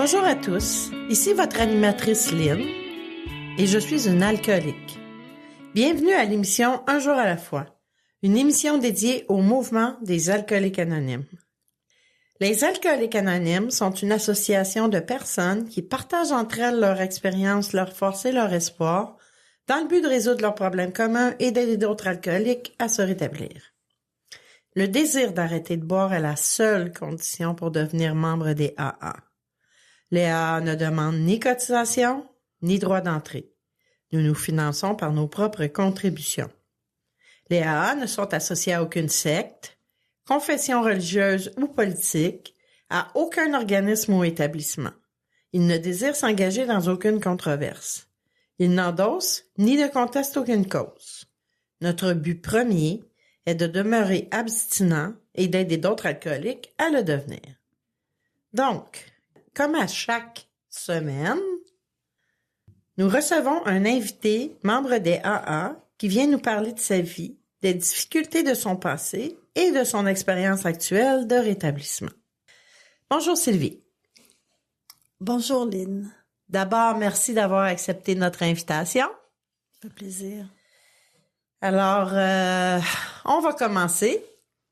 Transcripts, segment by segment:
Bonjour à tous, ici votre animatrice Lynn et je suis une alcoolique. Bienvenue à l'émission Un jour à la fois, une émission dédiée au mouvement des alcooliques anonymes. Les alcooliques anonymes sont une association de personnes qui partagent entre elles leur expérience, leur force et leur espoir dans le but de résoudre leurs problèmes communs et d'aider d'autres alcooliques à se rétablir. Le désir d'arrêter de boire est la seule condition pour devenir membre des AA. Les AA ne demandent ni cotisation, ni droit d'entrée. Nous nous finançons par nos propres contributions. Les AA ne sont associés à aucune secte, confession religieuse ou politique, à aucun organisme ou établissement. Ils ne désirent s'engager dans aucune controverse. Ils n'endossent ni ne contestent aucune cause. Notre but premier est de demeurer abstinent et d'aider d'autres alcooliques à le devenir. Donc, comme à chaque semaine, nous recevons un invité, membre des AA, qui vient nous parler de sa vie, des difficultés de son passé et de son expérience actuelle de rétablissement. Bonjour Sylvie. Bonjour Lynn. D'abord, merci d'avoir accepté notre invitation. Ça fait plaisir. Alors, on va commencer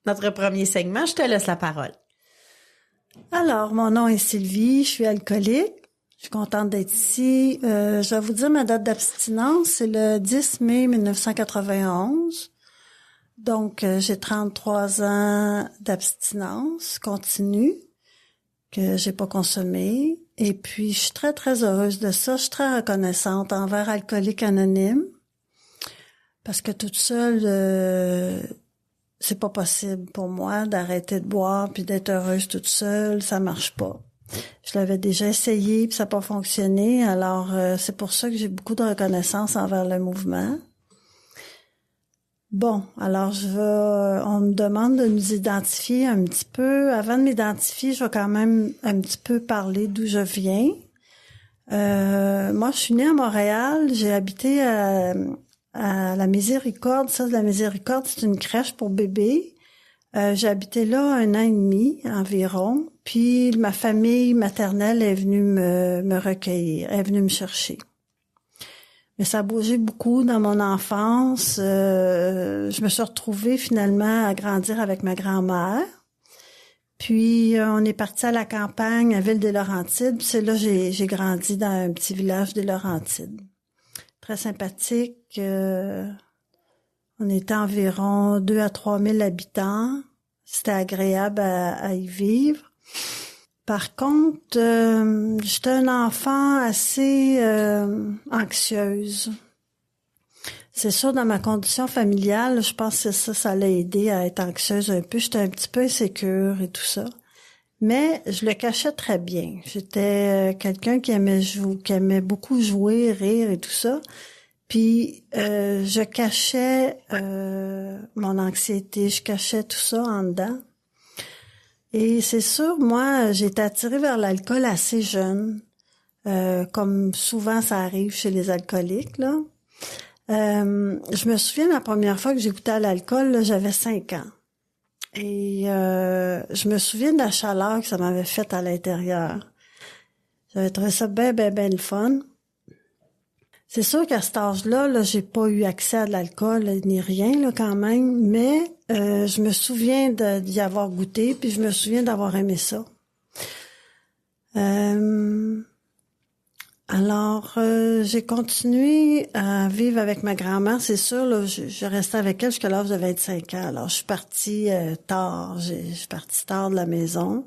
notre premier segment. Je te laisse la parole. Alors, mon nom est Sylvie, je suis alcoolique. Je suis contente d'être ici. Je vais vous dire ma date d'abstinence, c'est le 10 mai 1991. Donc, j'ai 33 ans d'abstinence continue que j'ai pas consommé. Et puis, je suis très, très heureuse de ça. Je suis très reconnaissante envers Alcooliques Anonymes. Parce que toute seule, c'est pas possible pour moi d'arrêter de boire puis d'être heureuse toute seule. Ça marche pas. Je l'avais déjà essayé puis ça n'a pas fonctionné. Alors, c'est pour ça que j'ai beaucoup de reconnaissance envers le mouvement. Bon, alors on me demande de nous identifier un petit peu. Avant de m'identifier, je vais quand même un petit peu parler d'où je viens. Moi, je suis née à Montréal. J'ai habité à la Miséricorde. Ça, la Miséricorde, c'est une crèche pour bébés. J'ai habité là 1 an et demi environ. Puis ma famille maternelle est venue me recueillir, est venue me chercher. Mais ça a bougé beaucoup dans mon enfance. Je me suis retrouvée finalement à grandir avec ma grand-mère. Puis on est parti à la campagne, à Ville-des-Laurentides. C'est là que j'ai grandi dans un petit village des Laurentides. Très sympathique. On était environ 2 à 3 000 habitants. C'était agréable à y vivre. Par contre, j'étais un enfant assez anxieuse. C'est sûr, dans ma condition familiale, je pense que ça l'a aidé à être anxieuse un peu. J'étais un petit peu insécure et tout ça. Mais je le cachais très bien. J'étais quelqu'un qui aimait beaucoup jouer, rire et tout ça. Puis je cachais mon anxiété, je cachais tout ça en dedans. Et c'est sûr, moi, j'ai été attirée vers l'alcool assez jeune, comme souvent ça arrive chez les alcooliques, là. Je me souviens la première fois que j'ai goûté à l'alcool, là, j'avais 5 ans. Et je me souviens de la chaleur que ça m'avait faite à l'intérieur. J'avais trouvé ça bien le fun. C'est sûr qu'à cet âge-là, là, j'ai pas eu accès à de l'alcool ni rien là quand même, mais je me souviens d'y avoir goûté, puis je me souviens d'avoir aimé ça. Alors, j'ai continué à vivre avec ma grand-mère, c'est sûr. Là, je restais avec elle jusqu'à l'âge de 25 ans. Alors, je suis partie tard. Je suis partie tard de la maison.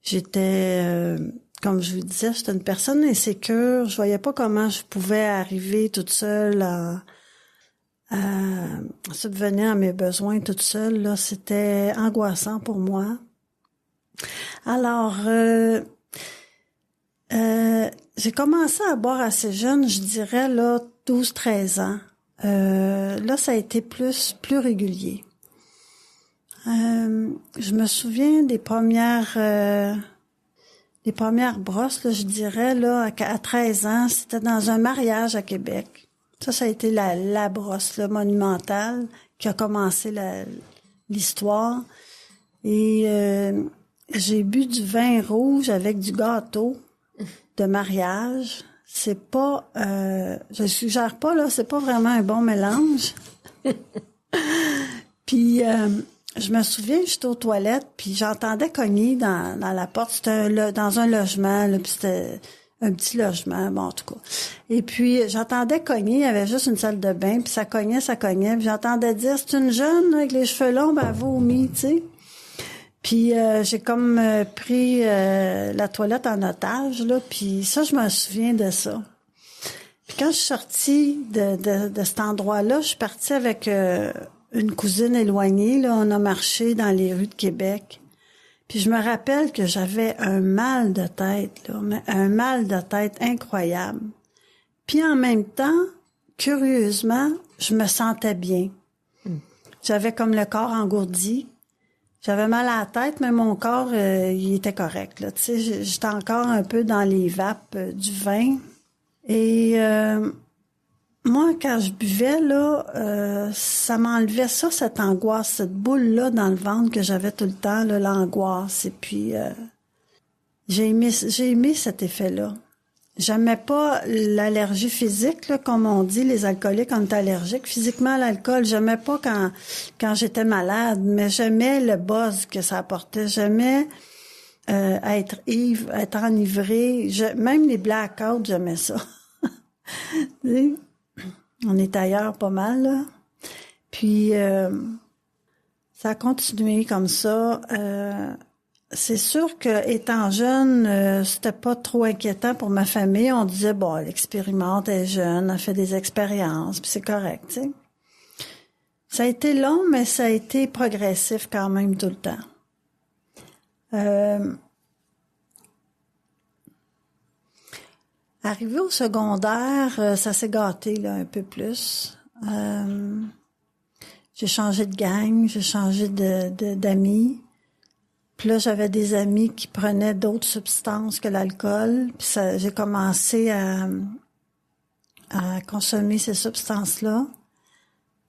J'étais comme je vous disais, j'étais une personne insécure. Je voyais pas comment je pouvais arriver toute seule à subvenir à mes besoins toute seule. Là, c'était angoissant pour moi. Alors, j'ai commencé à boire assez jeune, je dirais là 12-13 ans. Là, ça a été plus régulier. Je me souviens des premières brosses, là, je dirais, là, à 13 ans, c'était dans un mariage à Québec. Ça a été la brosse, là, monumentale, qui a commencé l'histoire. Et j'ai bu du vin rouge avec du gâteau. de mariage, c'est pas, je suggère pas, là, c'est pas vraiment un bon mélange. Puis, je me souviens, j'étais aux toilettes, puis j'entendais cogner dans la porte. C'était dans un logement, là, puis c'était un petit logement, bon, en tout cas. Et puis, j'entendais cogner, il y avait juste une salle de bain, puis ça cognait, puis j'entendais dire, c'est une jeune avec les cheveux longs, ben, elle vomit, tu sais. Puis j'ai comme pris la toilette en otage, là, puis ça, je me souviens de ça. Puis quand je suis sortie de cet endroit-là, je suis partie avec une cousine éloignée, là, on a marché dans les rues de Québec. Puis je me rappelle que j'avais un mal de tête, là, un mal de tête incroyable. Puis en même temps, curieusement, je me sentais bien. J'avais comme le corps engourdi. J'avais mal à la tête, mais mon corps, il était correct, là. Tu sais, j'étais encore un peu dans les vapes du vin. Et moi, quand je buvais, là, ça m'enlevait ça, cette angoisse, cette boule-là dans le ventre que j'avais tout le temps, là, l'angoisse. Et puis, j'ai aimé cet effet-là. J'aimais pas l'allergie physique, là, comme on dit, les alcooliques, on est allergiques physiquement à l'alcool. J'aimais pas quand j'étais malade, mais j'aimais le buzz que ça apportait. J'aimais être enivré. Même les blackouts, j'aimais ça. On est ailleurs pas mal, là. Puis, ça a continué comme ça. C'est sûr que étant jeune, c'était pas trop inquiétant pour ma famille. On disait, bon, elle expérimente, elle est jeune, elle fait des expériences, puis c'est correct, tu sais. Ça a été long, mais ça a été progressif quand même tout le temps. Arrivé au secondaire, ça s'est gâté là un peu plus. J'ai changé de gang, j'ai changé d'amis. Puis là, j'avais des amis qui prenaient d'autres substances que l'alcool. Puis j'ai commencé à consommer ces substances-là,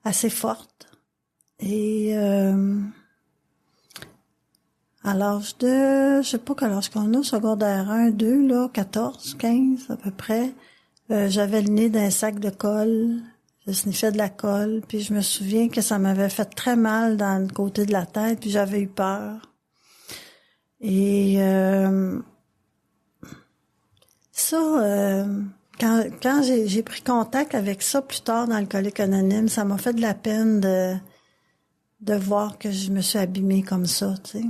assez fortes. Et à l'âge de, je sais pas quel âge qu'on a, secondaire 1, 2, là, 14, 15 à peu près, j'avais le nez d'un sac de colle. Je sniffais de la colle. Puis je me souviens que ça m'avait fait très mal dans le côté de la tête. Puis j'avais eu peur. Et ça, quand j'ai pris contact avec ça plus tard dans Alcooliques Anonymes, ça m'a fait de la peine de voir que je me suis abîmée comme ça, tu sais.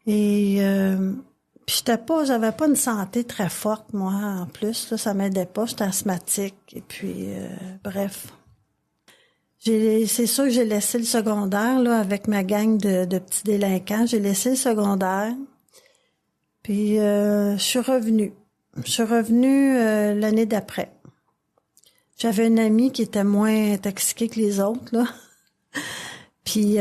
Et puis j'avais pas une santé très forte, moi, en plus, là, ça m'aidait pas, j'étais asthmatique, et puis bref. C'est sûr que j'ai laissé le secondaire, là, avec ma gang de petits délinquants. J'ai laissé le secondaire. Puis, je suis revenue. L'année d'après. J'avais une amie qui était moins intoxiquée que les autres, là. Puis,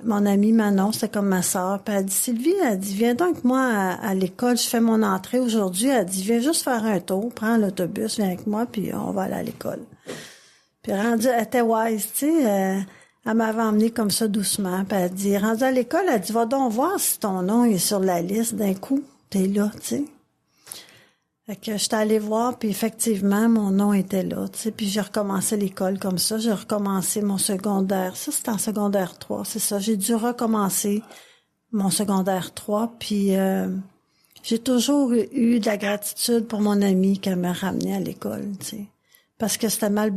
mon amie Manon, c'était comme ma sœur. Puis, elle dit, Sylvie, elle dit, viens donc avec moi à l'école. Je fais mon entrée aujourd'hui. Elle dit, viens juste faire un tour. Prends l'autobus, viens avec moi, puis on va aller à l'école. Puis rendue, elle était wise, tu sais, elle m'avait emmenée comme ça doucement. Puis elle dit, rendue à l'école, elle dit, va donc voir si ton nom est sur la liste. D'un coup, t'es là, tu sais. Fait que j'étais allée voir, puis effectivement, mon nom était là, tu sais. Puis j'ai recommencé l'école comme ça. J'ai recommencé mon secondaire. Ça, c'était en secondaire 3, c'est ça. J'ai dû recommencer mon secondaire 3. Puis j'ai toujours eu de la gratitude pour mon ami qui m'a ramenée à l'école, tu sais. Parce que c'était mal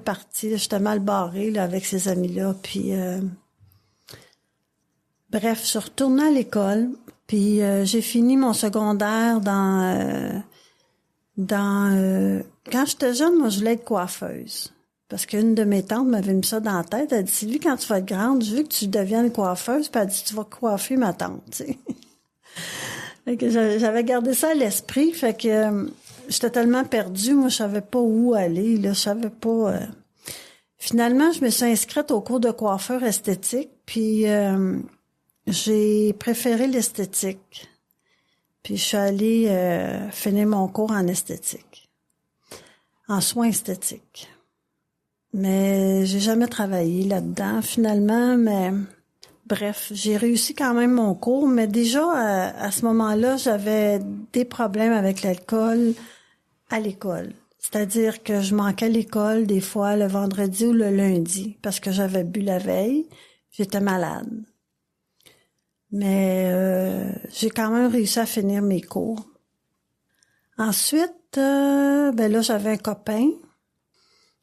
parti, j'étais mal barrée là, avec ces amis-là. Puis, bref, je suis retournée à l'école. Puis, j'ai fini mon secondaire quand j'étais jeune, moi, je voulais être coiffeuse. Parce qu'une de mes tantes m'avait mis ça dans la tête. Elle dit, Sylvie, quand tu vas être grande, je veux que tu deviennes coiffeuse. Puis elle dit, tu vas coiffer ma tante, tu sais. Fait que j'avais gardé ça à l'esprit. Fait que... j'étais tellement perdue, moi, je savais pas où aller, là, je savais pas... Finalement, je me suis inscrite au cours de coiffure esthétique, puis j'ai préféré l'esthétique. Puis je suis allée finir mon cours en esthétique, en soins esthétiques. Mais j'ai jamais travaillé là-dedans, finalement, mais bref, j'ai réussi quand même mon cours, mais déjà, à ce moment-là, j'avais des problèmes avec l'alcool à l'école. C'est-à-dire que je manquais l'école des fois le vendredi ou le lundi parce que j'avais bu la veille. J'étais malade. Mais j'ai quand même réussi à finir mes cours. Ensuite, là, j'avais un copain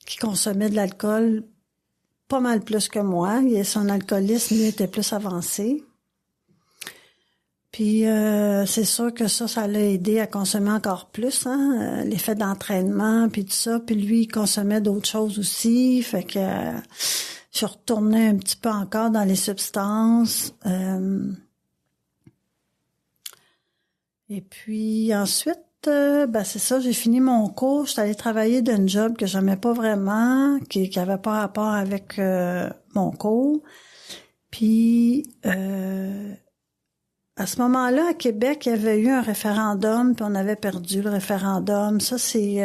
qui consommait de l'alcool pas mal plus que moi. Son alcoolisme, lui, était plus avancé. Puis c'est sûr que ça l'a aidé à consommer encore plus, hein, l'effet d'entraînement, puis tout ça. Puis lui, il consommait d'autres choses aussi, fait que je retournais un petit peu encore dans les substances. Et puis ensuite, c'est ça, j'ai fini mon cours, j'étais allée travailler d'un job que j'aimais pas vraiment, qui avait pas rapport avec mon cours. Puis à ce moment-là, à Québec, il y avait eu un référendum, puis on avait perdu le référendum. Ça, c'est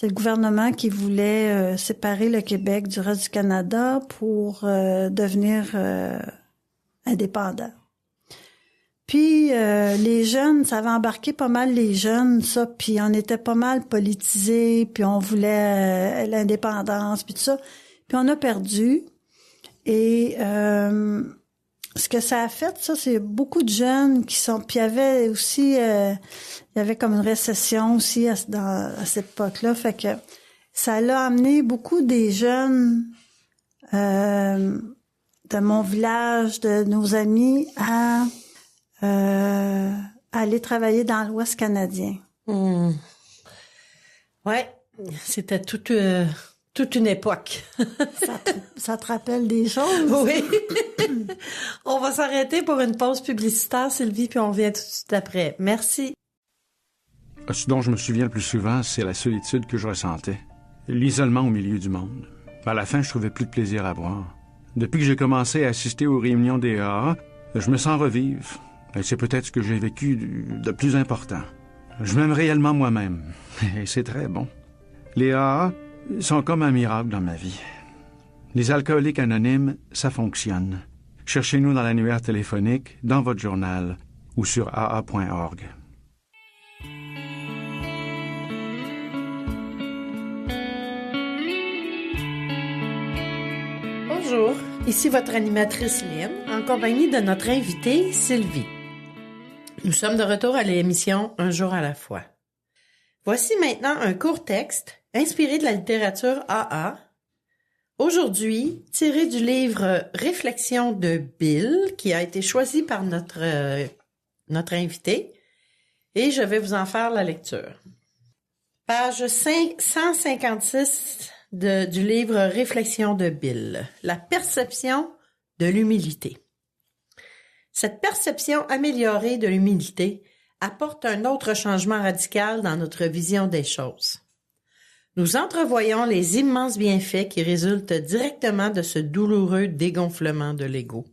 le gouvernement qui voulait séparer le Québec du reste du Canada pour devenir indépendant. Puis les jeunes, ça avait embarqué pas mal les jeunes, ça, puis on était pas mal politisés, puis on voulait l'indépendance, puis tout ça. Puis on a perdu. Et ce que ça a fait, ça, c'est beaucoup de jeunes qui sont... Puis il y avait aussi... il y avait comme une récession aussi à cette époque-là. Fait que ça l'a amené beaucoup des jeunes de mon village, de nos amis, à aller travailler dans l'Ouest canadien. Ouais, c'était toute une époque. Ça te rappelle des choses? Oui. On va s'arrêter pour une pause publicitaire, Sylvie, puis on revient tout de suite après. Merci. Ce dont je me souviens le plus souvent, c'est la solitude que je ressentais. L'isolement au milieu du monde. À la fin, je trouvais plus de plaisir à boire. Depuis que j'ai commencé à assister aux réunions des AA, je me sens revivre. Et c'est peut-être ce que j'ai vécu de plus important. Je m'aime réellement moi-même. Et c'est très bon. Les AA sont comme un miracle dans ma vie. Les alcooliques anonymes, ça fonctionne. Cherchez-nous dans l'annuaire téléphonique, dans votre journal ou sur aa.org. Bonjour, ici votre animatrice Lynn, en compagnie de notre invitée Sylvie. Nous sommes de retour à l'émission Un jour à la fois. Voici maintenant un court texte inspiré de la littérature AA, aujourd'hui tiré du livre Réflexions de Bill, qui a été choisi par notre invité, et je vais vous en faire la lecture. Page 156 du livre Réflexions de Bill, la perception de l'humilité. Cette perception améliorée de l'humilité apporte un autre changement radical dans notre vision des choses. Nous entrevoyons les immenses bienfaits qui résultent directement de ce douloureux dégonflement de l'ego.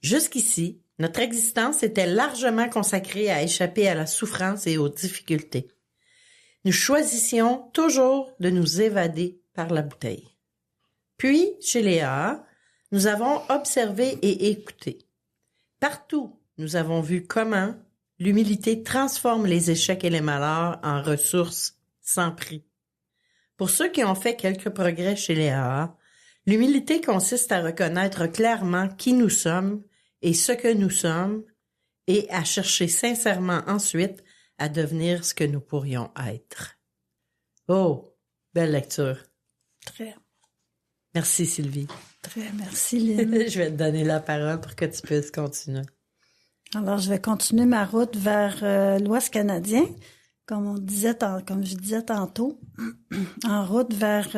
Jusqu'ici, notre existence était largement consacrée à échapper à la souffrance et aux difficultés. Nous choisissions toujours de nous évader par la bouteille. Puis, chez les AA, nous avons observé et écouté. Partout, nous avons vu comment l'humilité transforme les échecs et les malheurs en ressources sans prix. Pour ceux qui ont fait quelques progrès chez les AA, l'humilité consiste à reconnaître clairement qui nous sommes et ce que nous sommes et à chercher sincèrement ensuite à devenir ce que nous pourrions être. Oh, belle lecture. Très. Merci Sylvie. Très, merci Lynn. Je vais te donner la parole pour que tu puisses continuer. Alors, je vais continuer ma route vers l'Ouest canadien, comme je disais tantôt, en route vers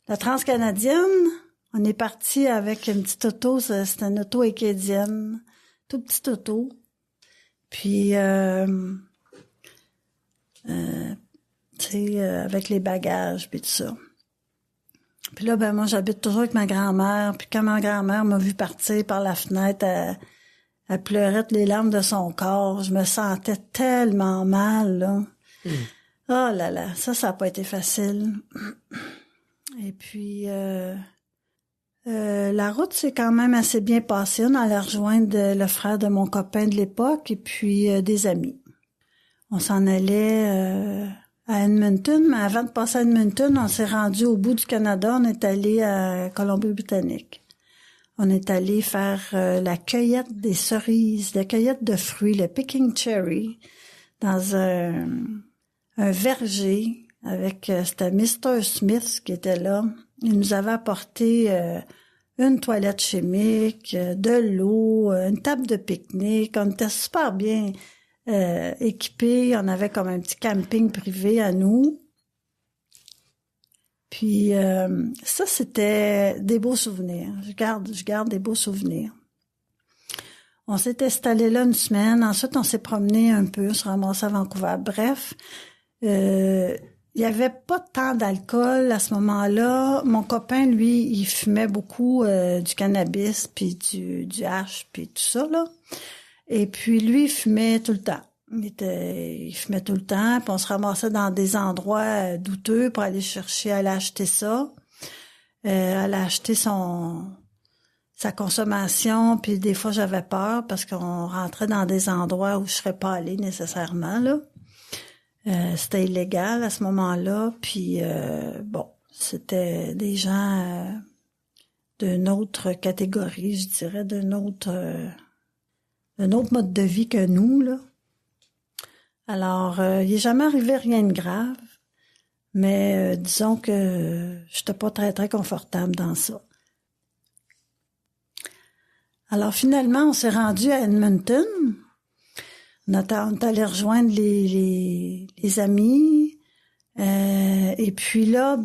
la Transcanadienne. On est parti avec une petite auto, c'était une auto acadienne, tout petite auto. Puis, avec les bagages, puis tout ça. Puis là, moi, j'habite toujours avec ma grand-mère. Puis quand ma grand-mère m'a vu partir par la fenêtre, elle pleurait toutes les larmes de son corps. Je me sentais tellement mal, là. Oh là là, ça n'a pas été facile. Et puis, la route s'est quand même assez bien passée. On allait rejoindre le frère de mon copain de l'époque et puis des amis. On s'en allait à Edmonton, mais avant de passer à Edmonton, on s'est rendu au bout du Canada. On est allé à Colombie-Britannique. On est allé faire la cueillette des cerises, la cueillette de fruits, le picking cherry, dans un verger avec c'était Mr. Smith qui était là. Il nous avait apporté une toilette chimique, de l'eau, une table de pique-nique. On était super bien équipés. On avait comme un petit camping privé à nous. Puis ça, c'était des beaux souvenirs. Je garde des beaux souvenirs. On s'est installé là une semaine. Ensuite, on s'est promené un peu, on s'est ramassé à Vancouver. Bref, il y avait pas tant d'alcool à ce moment-là. Mon copain, lui, il fumait beaucoup du cannabis, puis du hash, puis tout ça, là. Et puis, lui, il fumait tout le temps. Il fumait tout le temps, puis on se ramassait dans des endroits douteux pour aller aller acheter ça. Aller acheter sa consommation, puis des fois j'avais peur parce qu'on rentrait dans des endroits où je serais pas allée nécessairement, là. C'était illégal à ce moment-là, puis bon, c'était des gens d'une autre catégorie, je dirais, d'un autre mode de vie que nous, là. Alors, il est jamais arrivé rien de grave, mais disons que j'étais pas très, très confortable dans ça. Alors, finalement, on s'est rendu à Edmonton. On est allé rejoindre les amis. Et puis là,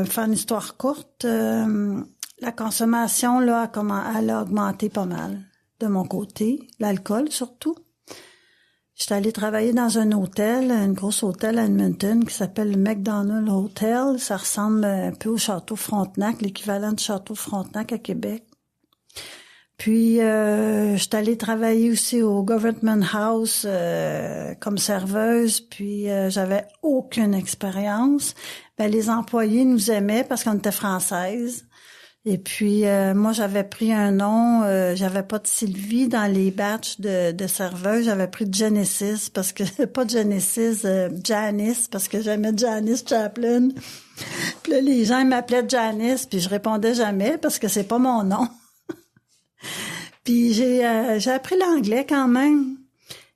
faire une histoire courte, la consommation, là, elle a augmenté pas mal de mon côté. L'alcool, surtout. J'étais allée travailler dans un hôtel, un gros hôtel à Edmonton qui s'appelle le McDonald Hotel. Ça ressemble un peu au Château Frontenac, l'équivalent du Château Frontenac à Québec. Puis, j'étais allée travailler aussi au Government House comme serveuse, puis j'avais aucune expérience. Les employés nous aimaient parce qu'on était françaises. Et puis, moi, j'avais pris un nom, j'avais pas de Sylvie dans les batchs de serveuses, j'avais pris de Genesis, parce que, pas de Genesis, Janice, parce que j'aimais Janice Chaplin. Puis là, les gens m'appelaient Janice, puis je répondais jamais, parce que c'est pas mon nom. Puis j'ai appris l'anglais quand même.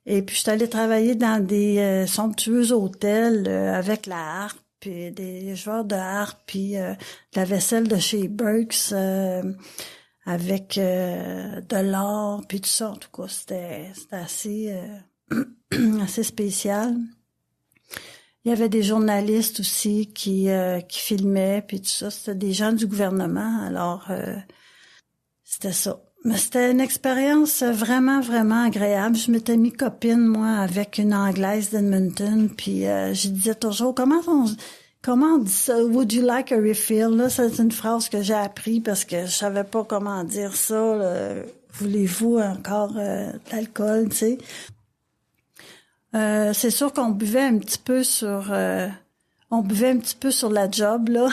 Et puis, je suis allée travailler dans des somptueux hôtels avec la harpe. Puis des joueurs de harpe, puis de la vaisselle de chez Burks avec de l'or, puis tout ça. En tout cas, c'était assez assez spécial. Il y avait des journalistes aussi qui filmaient, puis tout ça. C'était des gens du gouvernement. Alors, c'était ça. Mais c'était une expérience vraiment, vraiment agréable. Je m'étais mis copine, moi, avec une Anglaise d'Edmonton, puis je disais toujours, comment on dit ça? Would you like a refill? Là, c'est une phrase que j'ai appris parce que je savais pas comment dire ça. Là. Voulez-vous encore de l'alcool, tu sais? C'est sûr qu'on buvait un petit peu sur la job, là.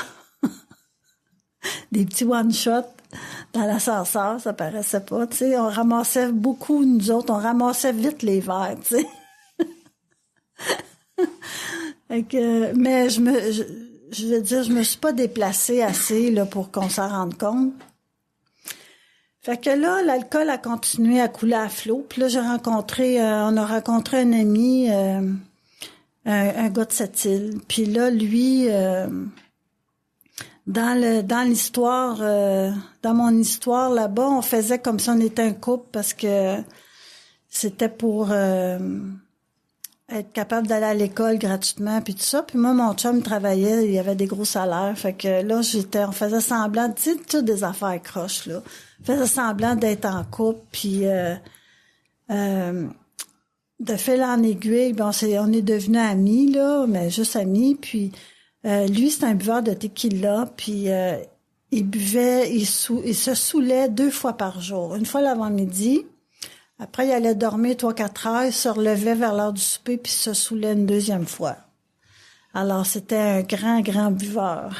Des petits one-shots dans l'ascenseur, ça paraissait pas, tu sais. On ramassait beaucoup, nous autres, on ramassait vite les verres, tu sais. Mais je veux dire, je me suis pas déplacée assez, là, pour qu'on s'en rende compte. Fait que là, l'alcool a continué à couler à flot. Puis là, on a rencontré un ami, un gars de cette île. Puis là, lui, dans l'histoire, dans mon histoire là-bas, on faisait comme si on était un couple parce que c'était pour être capable d'aller à l'école gratuitement puis tout ça. Puis moi, mon chum travaillait, il y avait des gros salaires. Fait que là, on faisait semblant, tu sais, toutes des affaires croches, là. On faisait semblant d'être en couple, puis de fil en aiguille, on est devenus amis, là, mais juste amis. Puis lui, c'est un buveur de tequila, puis il buvait, il se saoulait 2 fois par jour. Une fois l'avant-midi, après il allait dormir 3-4 heures, il se relevait vers l'heure du souper, puis il se saoulait une 2e fois. Alors, c'était un grand, grand buveur.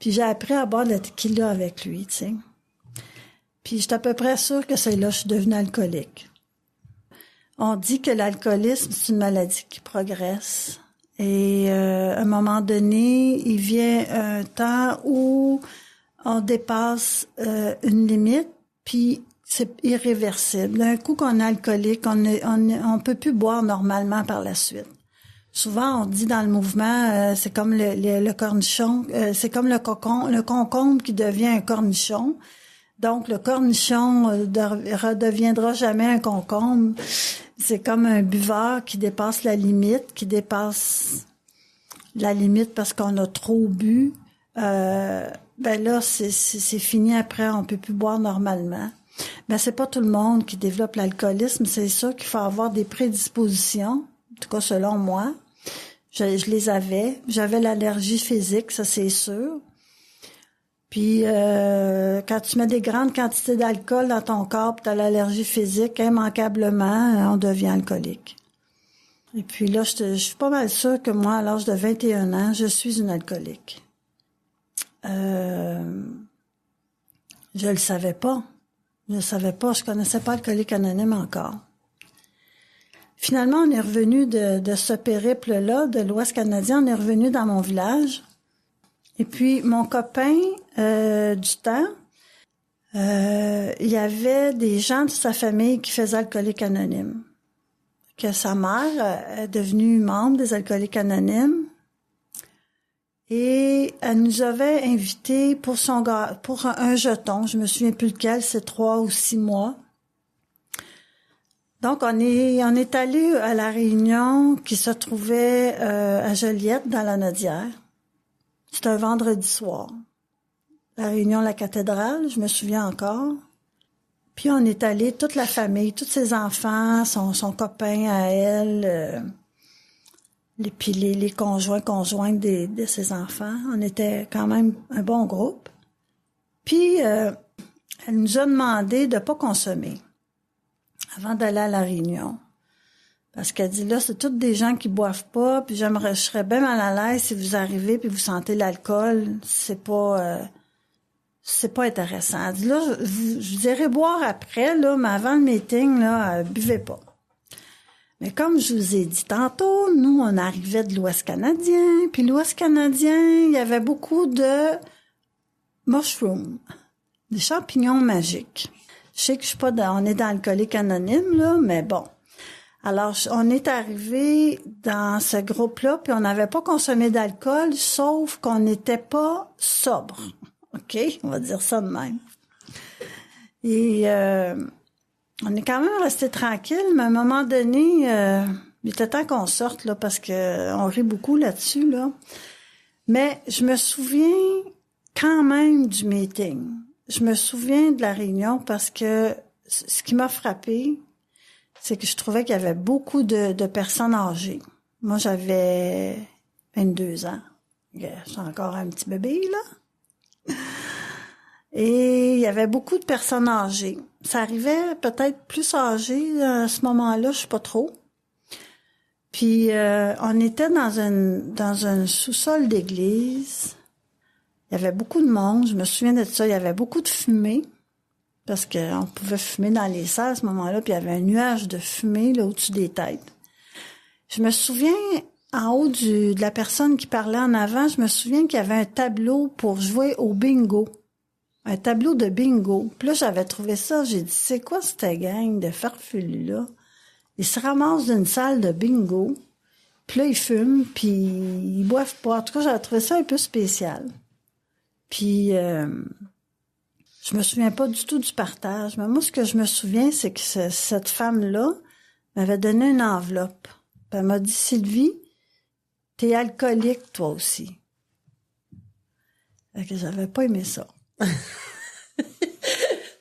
Puis j'ai appris à boire de la tequila avec lui, tu sais. Puis j'étais à peu près sûre que c'est là que je suis devenue alcoolique. On dit que l'alcoolisme, c'est une maladie qui progresse. Et à un moment donné, il vient un temps où on dépasse une limite, puis c'est irréversible. D'un coup qu'on est alcoolique, on peut plus boire normalement par la suite. Souvent, on dit dans le mouvement, c'est comme le cornichon, c'est comme le concombre qui devient un cornichon. Donc, le cornichon redeviendra jamais un concombre. C'est comme un buveur qui dépasse la limite, parce qu'on a trop bu. Ben là, c'est fini après, on peut plus boire normalement. Ben, c'est pas tout le monde qui développe l'alcoolisme. C'est sûr qu'il faut avoir des prédispositions, en tout cas selon moi. Je les avais. J'avais l'allergie physique, ça c'est sûr. Puis quand tu mets des grandes quantités d'alcool dans ton corps, tu as l'allergie physique, immanquablement, on devient alcoolique. Et puis là, je suis pas mal sûre que moi, à l'âge de 21 ans, je suis une alcoolique. Je le savais pas. Je connaissais pas Alcooliques Anonymes encore. Finalement, on est revenu de ce périple-là, de l'Ouest canadien, on est revenu dans mon village. Et puis, mon copain du temps, il y avait des gens de sa famille qui faisaient Alcooliques Anonymes. Que sa mère est devenue membre des Alcooliques Anonymes. Et elle nous avait invités pour un jeton. Je me souviens plus lequel, c'est 3 ou 6 mois. Donc, on est allé à la réunion qui se trouvait à Joliette, dans la Nodière. C'était un vendredi soir. La réunion de la cathédrale, je me souviens encore. Puis on est allé, toute la famille, tous ses enfants, son copain à elle, puis les conjointes de ses enfants. On était quand même un bon groupe. Puis elle nous a demandé de pas consommer avant d'aller à la réunion. Parce qu'elle dit, là, c'est toutes des gens qui boivent pas, puis je serais bien mal à l'aise si vous arrivez puis vous sentez l'alcool. C'est pas intéressant. Elle dit, là, je vous irai boire après, là, mais avant le meeting, là, buvez pas. Mais comme je vous ai dit tantôt, nous, on arrivait de l'Ouest canadien, puis l'Ouest canadien, il y avait beaucoup de mushrooms, des champignons magiques. Je sais que on est dans Alcooliques Anonymes, là, mais bon. Alors, on est arrivé dans ce groupe-là, puis on n'avait pas consommé d'alcool, sauf qu'on n'était pas sobre. OK? On va dire ça de même. Et on est quand même resté tranquille, mais à un moment donné, il était temps qu'on sorte, là, parce que on rit beaucoup là-dessus, là. Mais je me souviens quand même du meeting. Je me souviens de la réunion parce que ce qui m'a frappée, c'est que je trouvais qu'il y avait beaucoup de personnes âgées. Moi, j'avais 22 ans. Je suis encore un petit bébé, là. Et il y avait beaucoup de personnes âgées. Ça arrivait peut-être plus âgées à ce moment-là, je sais pas trop. Puis on était dans un sous-sol d'église. Il y avait beaucoup de monde, je me souviens de ça. Il y avait beaucoup de fumée. Parce qu'on pouvait fumer dans les salles à ce moment-là, puis il y avait un nuage de fumée là au-dessus des têtes. Je me souviens, en haut de la personne qui parlait en avant, je me souviens qu'il y avait un tableau pour jouer au bingo. Un tableau de bingo. Puis là, j'avais trouvé ça, j'ai dit, c'est quoi cette gang de farfelus-là? Ils se ramassent d'une salle de bingo, puis là, ils fument, puis ils boivent pas. En tout cas, j'avais trouvé ça un peu spécial. Puis... je me souviens pas du tout du partage, mais moi, ce que je me souviens, c'est que cette femme-là m'avait donné une enveloppe. Puis elle m'a dit, Sylvie, t'es alcoolique, toi aussi. Fait que j'avais pas aimé ça.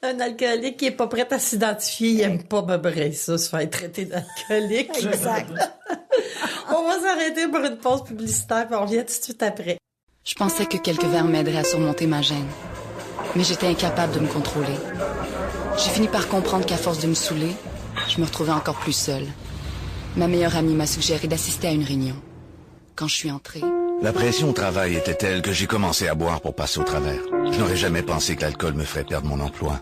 Un alcoolique qui est pas prêt à s'identifier, il aime pas beurrer ça, se faire traiter d'alcoolique. Exact. On va s'arrêter pour une pause publicitaire, puis on revient tout de suite après. Je pensais que quelques verres m'aideraient à surmonter ma gêne. Mais j'étais incapable de me contrôler. J'ai fini par comprendre qu'à force de me saouler, je me retrouvais encore plus seule. Ma meilleure amie m'a suggéré d'assister à une réunion. Quand je suis entrée, La pression au travail était telle que j'ai commencé à boire pour passer au travers. Je n'aurais jamais pensé que l'alcool me ferait perdre mon emploi.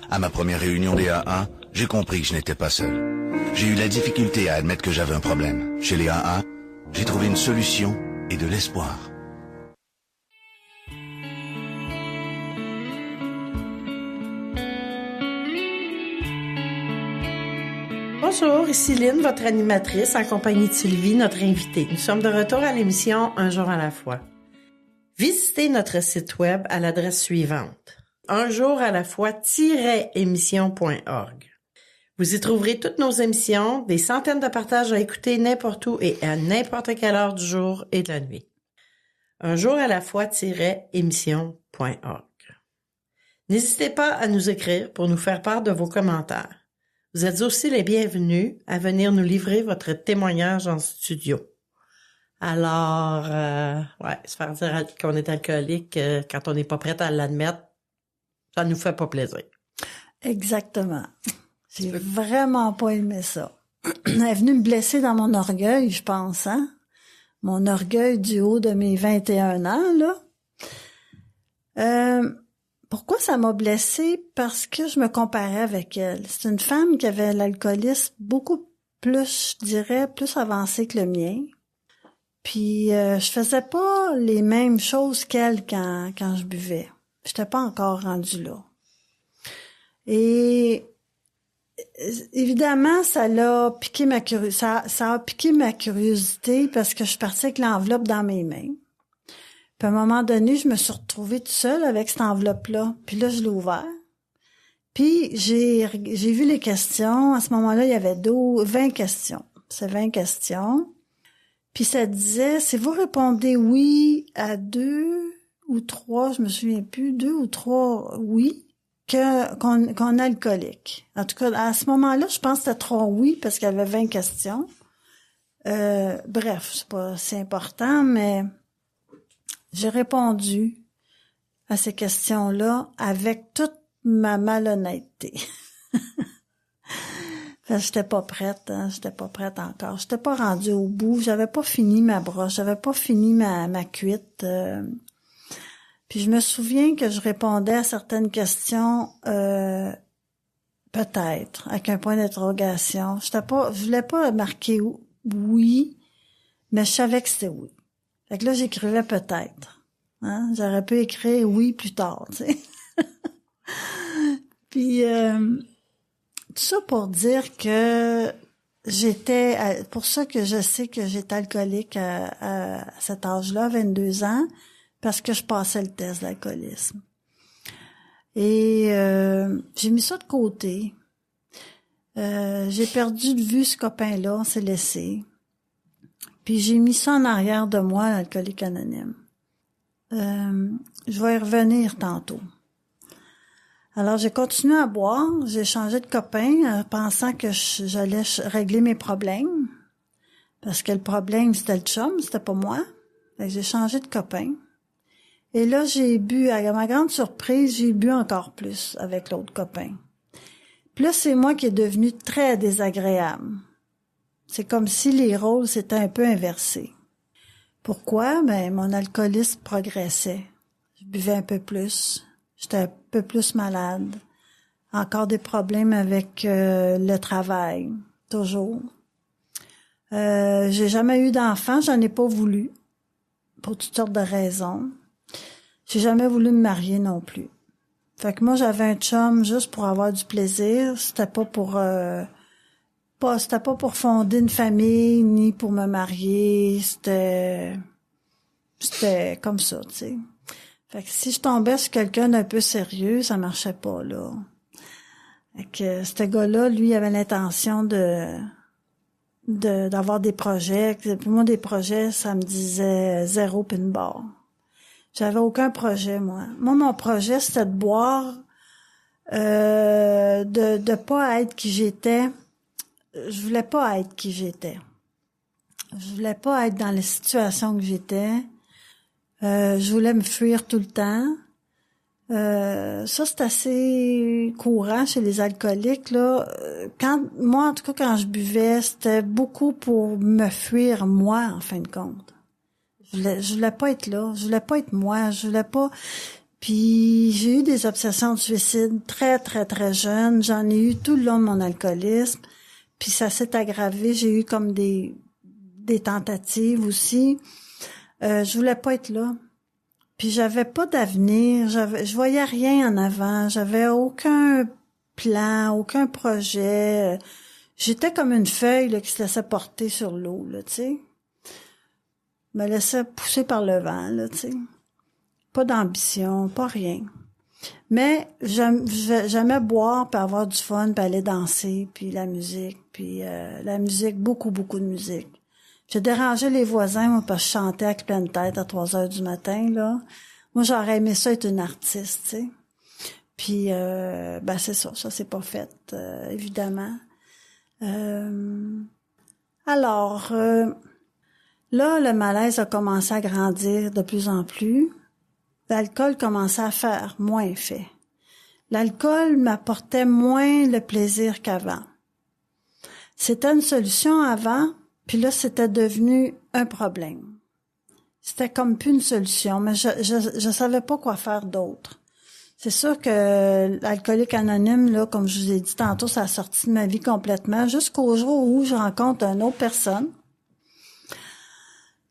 À ma première réunion des AA, j'ai compris que je n'étais pas seul. J'ai eu la difficulté à admettre que j'avais un problème. Chez les AA, j'ai trouvé une solution et de l'espoir. Bonjour, ici Lynn, votre animatrice, en compagnie de Sylvie, notre invitée. Nous sommes de retour à l'émission Un jour à la fois. Visitez notre site web à l'adresse suivante, unjouralafoi-émission.org. Vous y trouverez toutes nos émissions, des centaines de partages à écouter n'importe où et à n'importe quelle heure du jour et de la nuit. unjouralafoi-émission.org. N'hésitez pas à nous écrire pour nous faire part de vos commentaires. Vous êtes aussi les bienvenus à venir nous livrer votre témoignage en studio. Alors, se faire dire qu'on est alcoolique quand on n'est pas prêt à l'admettre, ça nous fait pas plaisir. Exactement. J'ai vraiment pas aimé ça. Elle est venue me blesser dans mon orgueil, je pense, hein? Mon orgueil du haut de mes 21 ans, là. Pourquoi ça m'a blessée? Parce que je me comparais avec elle. C'est une femme qui avait l'alcoolisme beaucoup plus, je dirais, plus avancé que le mien. Puis je faisais pas les mêmes choses qu'elle quand je buvais. J'étais pas encore rendue là. Et évidemment, ça a piqué ma curiosité parce que je suis partie avec l'enveloppe dans mes mains. Puis à un moment donné, je me suis retrouvée toute seule avec cette enveloppe-là. Puis là, je l'ai ouverte. Puis j'ai vu les questions. À ce moment-là, il y avait 20 questions. C'est 20 questions. Puis ça disait, si vous répondez oui à 2 ou 3, je me souviens plus, 2 ou 3 oui, qu'on est alcoolique. En tout cas, à ce moment-là, je pense que c'était 3 oui parce qu'il y avait 20 questions. Bref, c'est pas si important, mais j'ai répondu à ces questions-là avec toute ma malhonnêteté. J'étais pas prête, j'étais pas prête encore. J'étais pas rendue au bout, j'avais pas fini ma broche, j'avais pas fini ma cuite. Puis je me souviens que je répondais à certaines questions peut-être, avec un point d'interrogation. Je voulais pas marquer oui, mais je savais que c'était oui. Fait que là, j'écrivais peut-être. Hein? J'aurais pu écrire oui plus tard, tu sais. Puis tout ça pour dire que pour ça que je sais que j'étais alcoolique à cet âge-là, 22 ans, parce que je passais le test d'alcoolisme. Et j'ai mis ça de côté. J'ai perdu de vue ce copain-là, on s'est laissé. Puis j'ai mis ça en arrière de moi, l'alcoolique anonyme. Je vais y revenir tantôt. Alors, j'ai continué à boire, j'ai changé de copain, pensant que j'allais régler mes problèmes. Parce que le problème, c'était le chum, c'était pas moi. Fait que j'ai changé de copain. Et là, j'ai bu, à ma grande surprise, j'ai bu encore plus avec l'autre copain. Puis là, c'est moi qui est devenu très désagréable. C'est comme si les rôles s'étaient un peu inversés. Pourquoi? Ben, mon alcoolisme progressait. Je buvais un peu plus. J'étais un peu plus malade. Encore des problèmes avec le travail. Toujours. J'ai jamais eu d'enfant. J'en ai pas voulu. Pour toutes sortes de raisons. J'ai jamais voulu me marier non plus. Fait que moi, j'avais un chum juste pour avoir du plaisir. C'était pas pour fonder une famille, ni pour me marier. C'était comme ça, tu sais. Fait que si je tombais sur quelqu'un d'un peu sérieux, ça marchait pas, là. Fait que ce gars-là, lui, avait l'intention d'avoir des projets. Puis moi, des projets, ça me disait 0 pin bar. J'avais aucun projet, moi. Moi, mon projet, c'était de boire, de pas être qui j'étais. Je voulais pas être qui j'étais. Je voulais pas être dans les situations que j'étais. Je voulais me fuir tout le temps. Ça, c'est assez courant chez les alcooliques, là. Moi, en tout cas, quand je buvais, c'était beaucoup pour me fuir, moi, en fin de compte. Je voulais pas être là. Je voulais pas être moi. Je voulais pas... Puis j'ai eu des obsessions de suicide très, très, très jeune. J'en ai eu tout le long de mon alcoolisme. Puis ça s'est aggravé. J'ai eu comme des tentatives aussi. Je voulais pas être là. Puis j'avais pas d'avenir. Je voyais rien en avant. J'avais aucun plan, aucun projet. J'étais comme une feuille là, qui se laissait porter sur l'eau, là, tu sais. Me laissait pousser par le vent, là, tu sais. Pas d'ambition, pas rien. Mais j'aimais boire, puis avoir du fun, puis aller danser, puis la musique, beaucoup, beaucoup de musique. J'ai dérangé les voisins, moi, parce que je chantais avec pleine tête à 3 heures du matin, là. Moi, j'aurais aimé ça être une artiste, tu sais. Puis, c'est ça c'est pas fait, évidemment. Alors, là, le malaise a commencé à grandir de plus en plus. L'alcool commençait à faire moins effet. L'alcool m'apportait moins le plaisir qu'avant. C'était une solution avant, puis là, c'était devenu un problème. C'était comme plus une solution, mais je savais pas quoi faire d'autre. C'est sûr que l'alcoolique anonyme, là, comme je vous ai dit tantôt, ça a sorti de ma vie complètement, jusqu'au jour où je rencontre une autre personne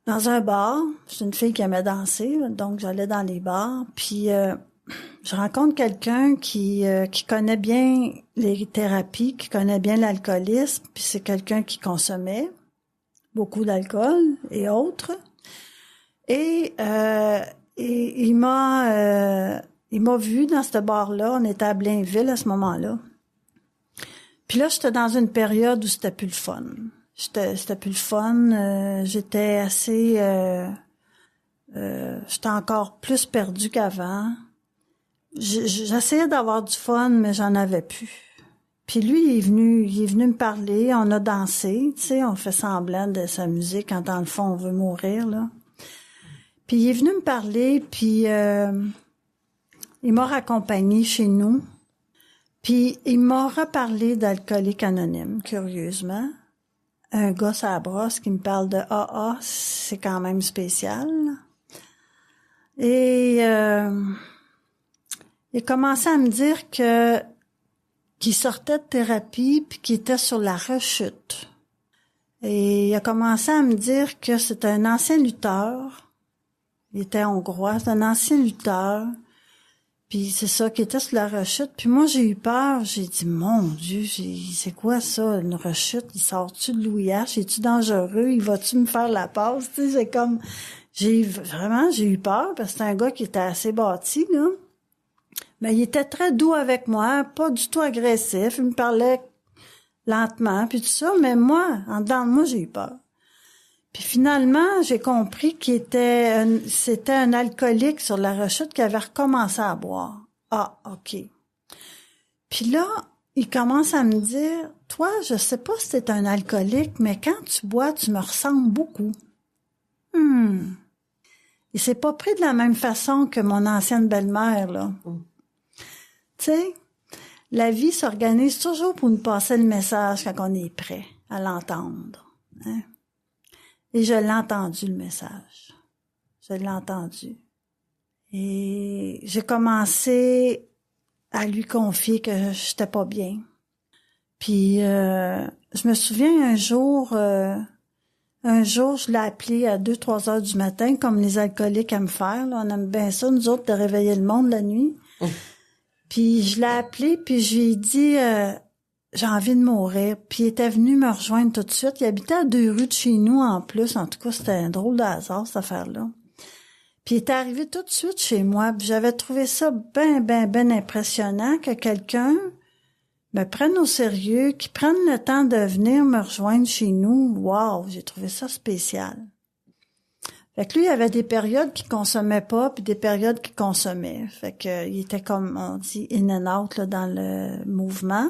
dans un bar. C'est une fille qui aimait danser, donc j'allais dans les bars. Puis je rencontre quelqu'un qui connaît bien les thérapies, qui connaît bien l'alcoolisme, puis c'est quelqu'un qui consommait beaucoup d'alcool et autres. Et il m'a vu dans ce bar-là. On était à Blainville à ce moment-là. Puis là, j'étais dans une période où c'était plus le fun. C'était plus le fun. J'étais assez... j'étais encore plus perdue qu'avant. J'essayais d'avoir du fun, mais j'en avais plus. Puis lui, il est venu me parler. On a dansé, tu sais, on fait semblant de sa musique quand dans le fond, on veut mourir, là. Puis il est venu me parler, puis... il m'a raccompagné chez nous, puis il m'a reparlé d'Alcoolique Anonyme, curieusement. Un gars à la brosse qui me parle de AA, c'est quand même spécial. Et il a commencé à me dire qu'il sortait de thérapie puis qu'il était sur la rechute. Et il a commencé à me dire que c'était un ancien lutteur. Il était hongrois, c'est un ancien lutteur. Puis c'est ça, qui était sur la rechute. Puis moi, j'ai eu peur. J'ai dit, mon Dieu, c'est quoi ça, une rechute? Il sort-tu de l'ouillage? Es-tu dangereux? Il va-tu me faire la passe? Tu sais, c'est comme... J'ai eu peur, parce que c'est un gars qui était assez bâti, là. Mais il était très doux avec moi, pas du tout agressif. Il me parlait lentement, puis tout ça. Mais moi, en dedans de moi, j'ai eu peur. Puis finalement, j'ai compris c'était un alcoolique sur la rechute qui avait recommencé à boire. Ah, OK. Puis là, il commence à me dire, toi, je sais pas si t'es un alcoolique, mais quand tu bois, tu me ressembles beaucoup. Il s'est pas pris de la même façon que mon ancienne belle-mère, là. Tu sais, la vie s'organise toujours pour nous passer le message quand on est prêt à l'entendre, hein? Et je l'ai entendu, le message. Je l'ai entendu. Et j'ai commencé à lui confier que j'étais pas bien. Puis, je me souviens un jour, je l'ai appelé à 2-3 heures du matin, comme les alcooliques aiment faire. Là. On aime bien ça, nous autres, de réveiller le monde la nuit. Puis, je l'ai appelé, puis je lui ai dit... j'ai envie de mourir. Puis il était venu me rejoindre tout de suite. Il habitait à 2 rues de chez nous en plus. En tout cas, c'était un drôle de hasard, cette affaire-là. Puis il était arrivé tout de suite chez moi. Puis j'avais trouvé ça ben impressionnant que quelqu'un me prenne au sérieux, qu'il prenne le temps de venir me rejoindre chez nous. Wow, j'ai trouvé ça spécial. Fait que lui, il y avait des périodes qu'il consommait pas, puis des périodes qu'il consommait. Fait que il était comme, on dit, in and out là, dans le mouvement.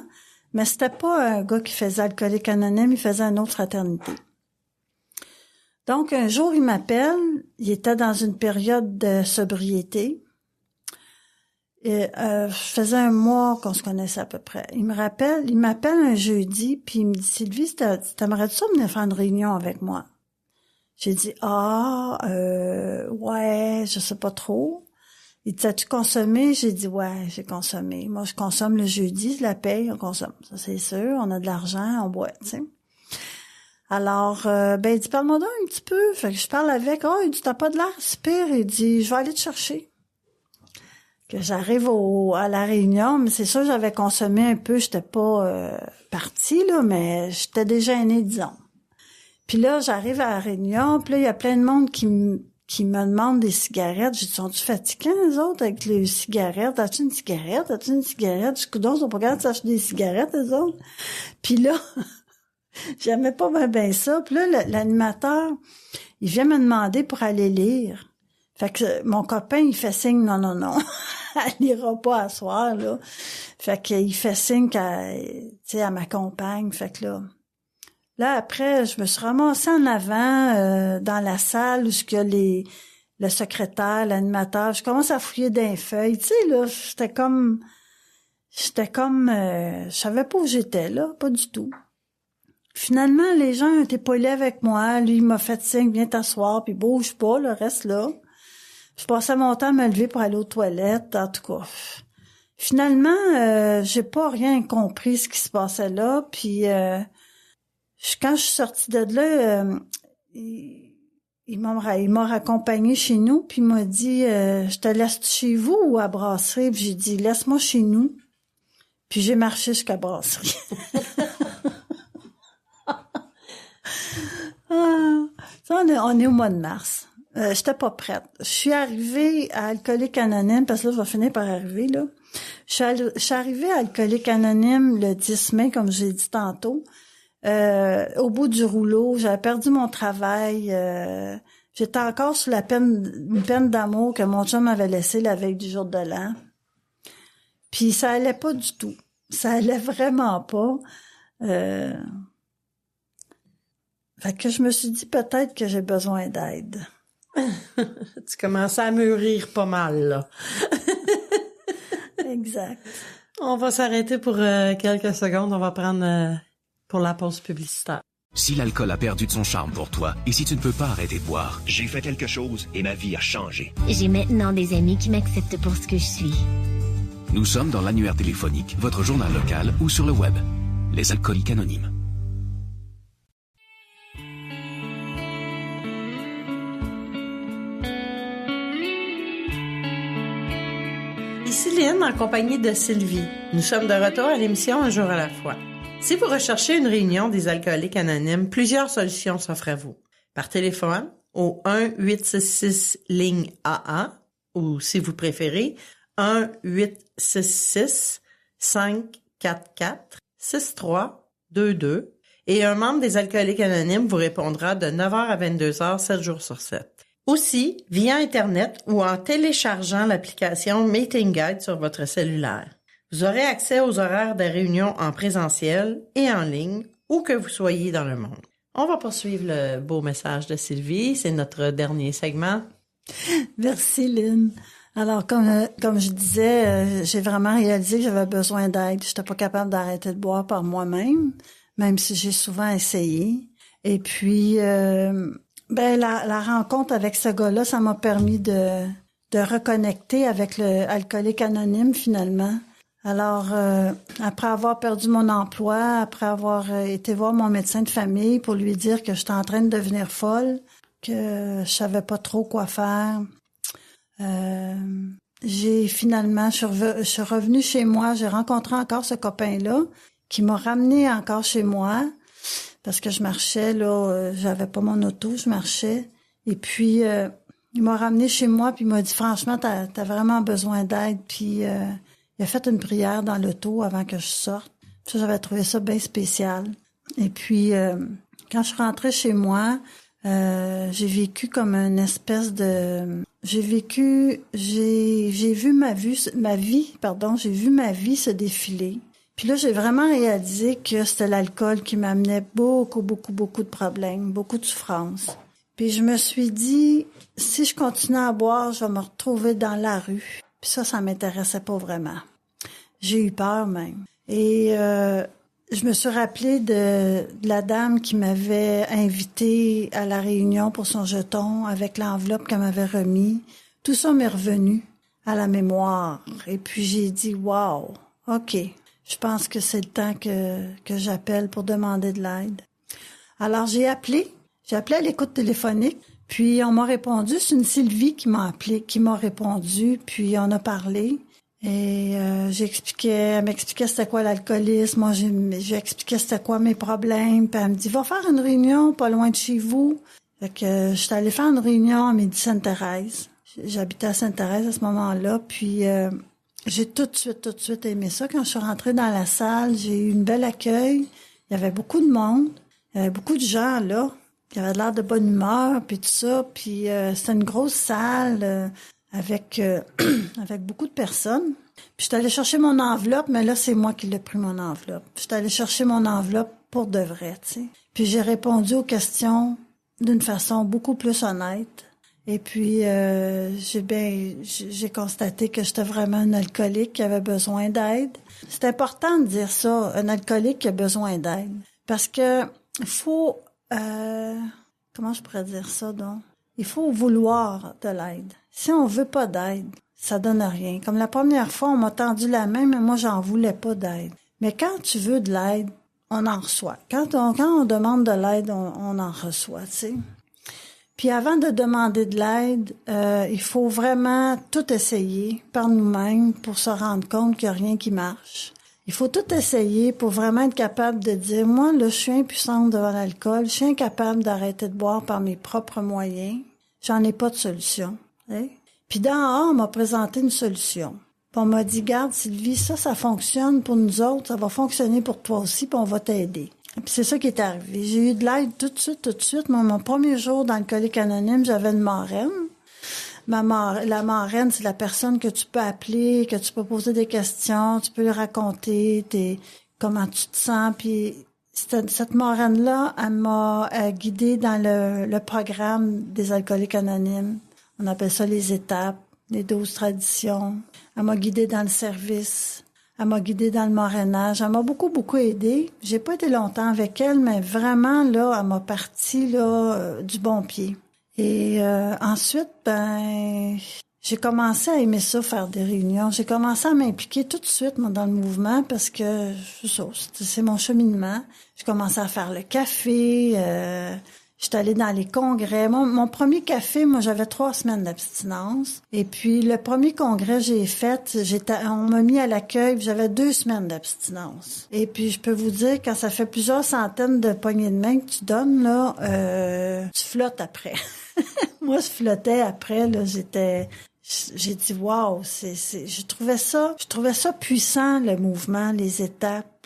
Mais c'était pas un gars qui faisait Alcoolique Anonyme, il faisait une autre fraternité. Donc, un jour, il m'appelle, il était dans une période de sobriété. Et, je faisais 1 mois qu'on se connaissait à peu près. Il m'appelle un jeudi, puis il me dit, Sylvie, t'aimerais-tu ça venir faire une réunion avec moi? J'ai dit, ouais, je sais pas trop. Il dit, as-tu consommé? J'ai dit, ouais, j'ai consommé. Moi, je consomme le jeudi, je la paye, on consomme. Ça, c'est sûr, on a de l'argent, on boit, tu sais. Alors, il dit, parle-moi donc un petit peu. Fait que je parle avec, il dit, t'as pas de l'air super. Il dit, je vais aller te chercher. Que j'arrive à la réunion, mais c'est sûr, j'avais consommé un peu, j'étais pas partie, là, mais j'étais déjà gênée, disons. Puis là, j'arrive à la réunion, puis là, il y a plein de monde qui me demande des cigarettes. J'ai dit, sont-tu fatigants, les autres, avec les cigarettes? As-tu une cigarette? As-tu une cigarette? Je dis, coudonc, ils sont pas capables de s'acheter des cigarettes, les autres. Puis là, j'aimais pas bien ça. Puis là, l'animateur, il vient me demander pour aller lire. Fait que mon copain, il fait signe, non, elle lira pas à soir, là. Fait qu'il fait signe elle m'accompagne. Fait que là, après, je me suis ramassée en avant, dans la salle où il y a le secrétaire, l'animateur. Je commence à fouiller dans les feuilles. Tu sais, là, j'étais comme, je savais pas où j'étais, là, pas du tout. Finalement, les gens étaient polis avec moi. Lui, il m'a fait signe, viens t'asseoir, puis bouge pas, le reste là. Je passais mon temps à me lever pour aller aux toilettes, en tout cas. Finalement, j'ai pas rien compris ce qui se passait là, puis quand je suis sortie de là, il m'a raccompagnée chez nous, puis il m'a dit, je te laisse chez vous ou à Brasserie? Puis j'ai dit, laisse-moi chez nous. Puis j'ai marché jusqu'à Brasserie. Ça, on est au mois de mars. J'étais pas prête. Je suis arrivée à Alcooliques Anonymes, parce que là, je vais finir par arriver, là. Je suis arrivée à Alcooliques Anonymes le 10 mai, comme j'ai dit tantôt. Au bout du rouleau, j'avais perdu mon travail. J'étais encore sous une peine d'amour que mon chum m'avait laissée la veille du jour de l'an. Puis ça allait pas du tout. Ça allait vraiment pas. Fait que je me suis dit peut-être que j'ai besoin d'aide. Tu commençais à mûrir pas mal, là. Exact. On va s'arrêter pour quelques secondes. On va prendre pour la pause publicitaire. Si l'alcool a perdu de son charme pour toi et si tu ne peux pas arrêter de boire, j'ai fait quelque chose et ma vie a changé. J'ai maintenant des amis qui m'acceptent pour ce que je suis. Nous sommes dans l'annuaire téléphonique, votre journal local ou sur le web. Les Alcooliques Anonymes. Ici Lynn, en compagnie de Sylvie. Nous sommes de retour à l'émission Un jour à la fois. Si vous recherchez une réunion des Alcooliques Anonymes, plusieurs solutions s'offrent à vous. Par téléphone, au 1-866 AA, ou si vous préférez, 1-866-544-6322, et un membre des Alcooliques Anonymes vous répondra de 9h à 22h, 7 jours sur 7. Aussi, via Internet ou en téléchargeant l'application Meeting Guide sur votre cellulaire. Vous aurez accès aux horaires des réunions en présentiel et en ligne, où que vous soyez dans le monde. On va poursuivre le beau message de Sylvie. C'est notre dernier segment. Merci, Lynn. Alors, comme je disais, j'ai vraiment réalisé que j'avais besoin d'aide. Je n'étais pas capable d'arrêter de boire par moi-même, même si j'ai souvent essayé. Et puis... la rencontre avec ce gars-là, ça m'a permis de reconnecter avec le Alcoolique Anonyme, finalement. Alors, après avoir perdu mon emploi, après avoir été voir mon médecin de famille pour lui dire que j'étais en train de devenir folle, que je savais pas trop quoi faire, je suis revenue chez moi, j'ai rencontré encore ce copain-là qui m'a ramené encore chez moi. Parce que je marchais, là, j'avais pas mon auto, je marchais. Et puis, il m'a ramené chez moi, puis il m'a dit, franchement, t'as vraiment besoin d'aide. Puis, il a fait une prière dans l'auto avant que je sorte. Ça, j'avais trouvé ça bien spécial. Et puis, quand je suis rentrée chez moi, j'ai vécu comme une espèce de... J'ai vu ma vie se défiler. Puis là, j'ai vraiment réalisé que c'était l'alcool qui m'amenait beaucoup de problèmes, beaucoup de souffrances. Puis je me suis dit, si je continue à boire, je vais me retrouver dans la rue. Puis ça m'intéressait pas vraiment. J'ai eu peur même. Et je me suis rappelée de la dame qui m'avait invitée à la réunion pour son jeton avec l'enveloppe qu'elle m'avait remis. Tout ça m'est revenu à la mémoire. Et puis j'ai dit, wow, OK, je pense que c'est le temps que j'appelle pour demander de l'aide. Alors j'ai appelé à l'écoute téléphonique, puis on m'a répondu, c'est une Sylvie qui m'a appelé, qui m'a répondu, puis on a parlé. Et elle m'expliquait c'était quoi l'alcoolisme, moi j'expliquais c'était quoi mes problèmes, puis elle me dit va faire une réunion pas loin de chez vous. Fait que j'étais allée faire une réunion à Midi Sainte-Thérèse. J'habitais à Sainte-Thérèse à ce moment-là, puis j'ai tout de suite aimé ça. Quand je suis rentrée dans la salle, j'ai eu une belle accueil. Il y avait beaucoup de monde, il y avait beaucoup de gens là, qui avaient l'air de bonne humeur, puis tout ça, puis c'était une grosse salle. Avec beaucoup de personnes. Puis j'étais allée chercher mon enveloppe, mais là, c'est moi qui l'ai pris, mon enveloppe. J'étais allée chercher mon enveloppe pour de vrai, tu sais. Puis j'ai répondu aux questions d'une façon beaucoup plus honnête. Et puis, j'ai constaté que j'étais vraiment un alcoolique qui avait besoin d'aide. C'est important de dire ça, un alcoolique qui a besoin d'aide. Parce que il faut... comment je pourrais dire ça, donc? Il faut vouloir de l'aide. Si on veut pas d'aide, ça donne rien. Comme la première fois, on m'a tendu la main, mais moi, j'en voulais pas d'aide. Mais quand tu veux de l'aide, on en reçoit. Quand on demande de l'aide, on en reçoit, tu sais. Puis avant de demander de l'aide, il faut vraiment tout essayer par nous-mêmes pour se rendre compte qu'il n'y a rien qui marche. Il faut tout essayer pour vraiment être capable de dire, moi, là, je suis impuissante devant l'alcool, je suis incapable d'arrêter de boire par mes propres moyens, j'en ai pas de solution. Hein? Puis d'en haut, on m'a présenté une solution. Puis on m'a dit, garde Sylvie, ça fonctionne pour nous autres, ça va fonctionner pour toi aussi, puis on va t'aider. Puis c'est ça qui est arrivé. J'ai eu de l'aide tout de suite. Moi, mon premier jour d'Alcoolique Anonyme, j'avais une marraine. La marraine, c'est la personne que tu peux appeler, que tu peux poser des questions, tu peux lui raconter comment tu te sens. Puis cette marraine-là, elle m'a guidée dans le programme des Alcooliques Anonymes. On appelle ça les étapes, les 12 traditions. Elle m'a guidée dans le service. Elle m'a guidée dans le marrainage. Elle m'a beaucoup aidée. J'ai pas été longtemps avec elle, mais vraiment, là, elle m'a parti, là, du bon pied. Et ensuite, j'ai commencé à aimer ça, faire des réunions. J'ai commencé à m'impliquer tout de suite, moi, dans le mouvement, parce que c'est mon cheminement. J'ai commencé à faire le café, j'étais allée dans les congrès. Mon premier café, moi, j'avais 3 semaines d'abstinence. Et puis, le premier congrès que j'ai fait, on m'a mis à l'accueil, j'avais 2 semaines d'abstinence. Et puis, je peux vous dire, quand ça fait plusieurs centaines de poignées de main que tu donnes, là, tu flottes après. Moi, je flottais après, là, j'ai dit, wow, je trouvais ça puissant, le mouvement, les étapes,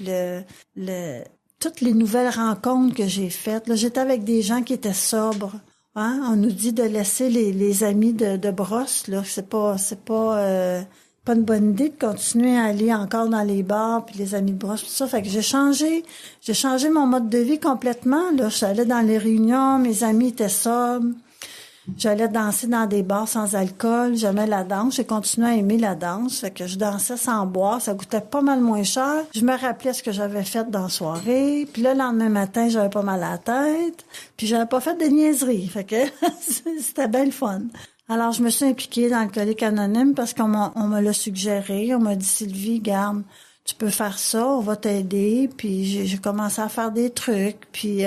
toutes les nouvelles rencontres que j'ai faites. Là, j'étais avec des gens qui étaient sobres. Hein? On nous dit de laisser les amis de brosse, là. C'est pas une bonne idée de continuer à aller encore dans les bars puis les amis de brosse, tout ça. Fait que j'ai changé mon mode de vie complètement, là. J'allais dans les réunions, mes amis étaient sobres. J'allais danser dans des bars sans alcool, j'aimais la danse, j'ai continué à aimer la danse, fait que je dansais sans boire, ça coûtait pas mal moins cher. Je me rappelais ce que j'avais fait dans la soirée, puis le lendemain matin, j'avais pas mal à la tête, puis j'avais pas fait de niaiseries, fait que c'était bien le fun. Alors, je me suis impliquée dans Alcoolique Anonyme parce qu'on me l'a suggéré, on m'a dit, Sylvie, garde, tu peux faire ça, on va t'aider, puis j'ai commencé à faire des trucs, puis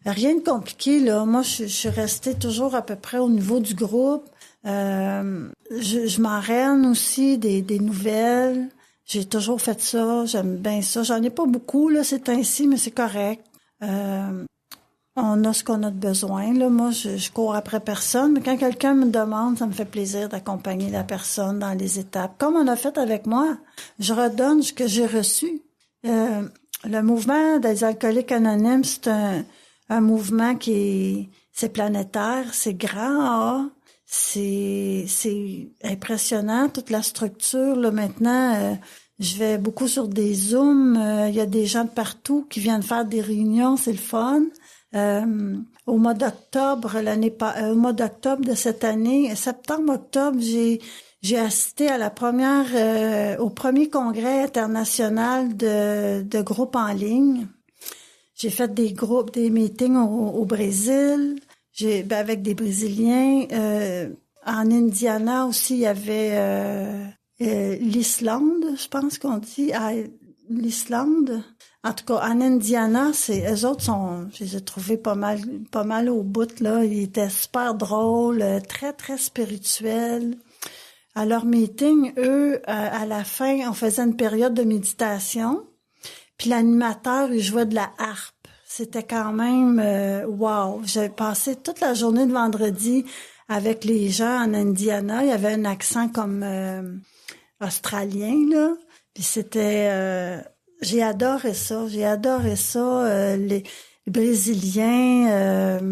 rien de compliqué, là. Moi, je suis restée toujours à peu près au niveau du groupe. Je m'enraîne aussi des nouvelles. J'ai toujours fait ça. J'aime bien ça. J'en ai pas beaucoup, là, c'est ainsi, mais c'est correct. On a ce qu'on a de besoin, là. Moi, je cours après personne, mais quand quelqu'un me demande, ça me fait plaisir d'accompagner la personne dans les étapes. Comme on a fait avec moi, je redonne ce que j'ai reçu. Le mouvement des Alcooliques Anonymes, c'est un mouvement c'est planétaire, c'est grand, c'est impressionnant, toute la structure, là, maintenant, je vais beaucoup sur des Zooms, il y a des gens de partout qui viennent faire des réunions, c'est le fun. Au mois d'octobre de cette année, septembre-octobre, j'ai J'ai assisté à au premier congrès international de groupes en ligne. J'ai fait des meetings au Brésil, avec des Brésiliens. En Indiana aussi, il y avait l'Islande, je pense qu'on dit, l'Islande. En tout cas, en Indiana, eux autres je les ai trouvés pas mal au bout, là. Ils étaient super drôles, très, très spirituels. À leur meeting, eux, à la fin, on faisait une période de méditation. Puis l'animateur, il jouait de la harpe. C'était quand même wow. J'ai passé toute la journée de vendredi avec les gens en Indiana. Il y avait un accent comme australien, là. Puis c'était... j'ai adoré ça. Les Brésiliens...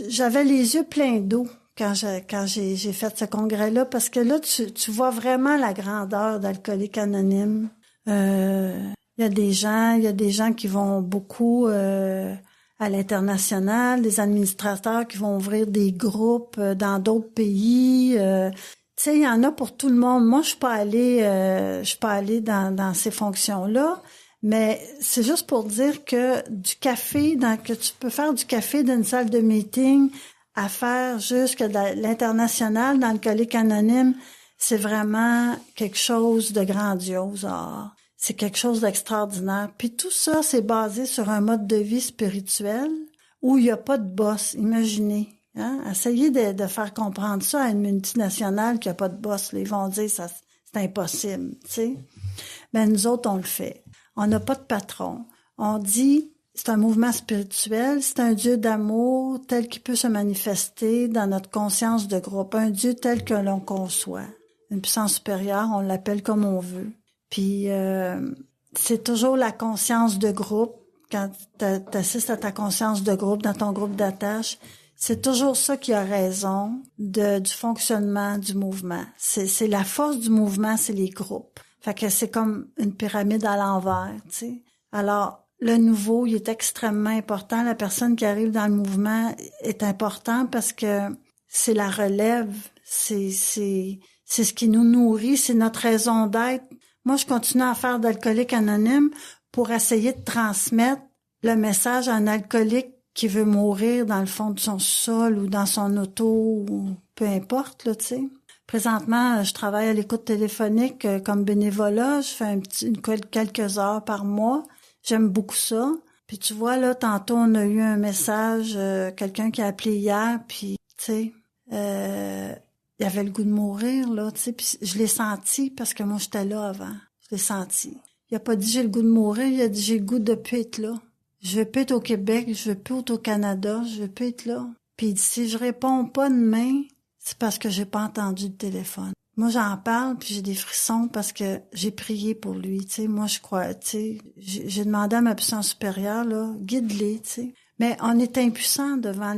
J'avais les yeux pleins d'eau quand j'ai fait ce congrès-là, parce que là, tu vois vraiment la grandeur d'Alcooliques Anonymes. Il y a des gens qui vont beaucoup à l'international, des administrateurs qui vont ouvrir des groupes dans d'autres pays. Tu sais, il y en a pour tout le monde. Moi, je suis pas allée dans ces fonctions-là, mais c'est juste pour dire que du café, que tu peux faire du café d'une salle de meeting à faire jusqu'à l'international dans Alcooliques Anonymes, c'est vraiment quelque chose de grandiose. C'est quelque chose d'extraordinaire. Puis tout ça, c'est basé sur un mode de vie spirituel où il n'y a pas de boss. Imaginez. Hein? Essayez de faire comprendre ça à une multinationale qu'il n'y a pas de boss. Ils vont dire ça, c'est impossible. Tu sais? Ben, nous autres, on le fait. On n'a pas de patron. On dit, c'est un mouvement spirituel, c'est un Dieu d'amour tel qu'il peut se manifester dans notre conscience de groupe. Un Dieu tel que l'on conçoit. Une puissance supérieure, on l'appelle comme on veut. Puis c'est toujours la conscience de groupe. Quand tu assistes à ta conscience de groupe, dans ton groupe d'attache, c'est toujours ça qui a raison du fonctionnement du mouvement. C'est la force du mouvement, c'est les groupes. Fait que c'est comme une pyramide à l'envers, tu sais. Alors, le nouveau, il est extrêmement important. La personne qui arrive dans le mouvement est important parce que c'est la relève, c'est ce qui nous nourrit, c'est notre raison d'être. Moi, je continue à faire d'Alcooliques Anonymes pour essayer de transmettre le message à un alcoolique qui veut mourir dans le fond de son sol ou dans son auto, ou peu importe, là, tu sais. Présentement, je travaille à l'écoute téléphonique comme bénévolat. Je fais quelques heures par mois. J'aime beaucoup ça. Puis tu vois, là, tantôt, on a eu un message, quelqu'un qui a appelé hier, puis, tu sais, il avait le goût de mourir, là, tu sais. Puis je l'ai senti parce que moi, j'étais là avant. Je l'ai senti. Il a pas dit j'ai le goût de mourir, il a dit j'ai le goût de plus être là. Je veux plus être au Québec, je veux plus être au Canada, je veux plus être là. Puis il dit si je réponds pas demain, c'est parce que j'ai pas entendu le téléphone. Moi, j'en parle, puis j'ai des frissons parce que j'ai prié pour lui, tu sais. Moi, je crois, tu sais, j'ai demandé à ma puissance supérieure, là, guide-les, tu sais. Mais on est impuissant devant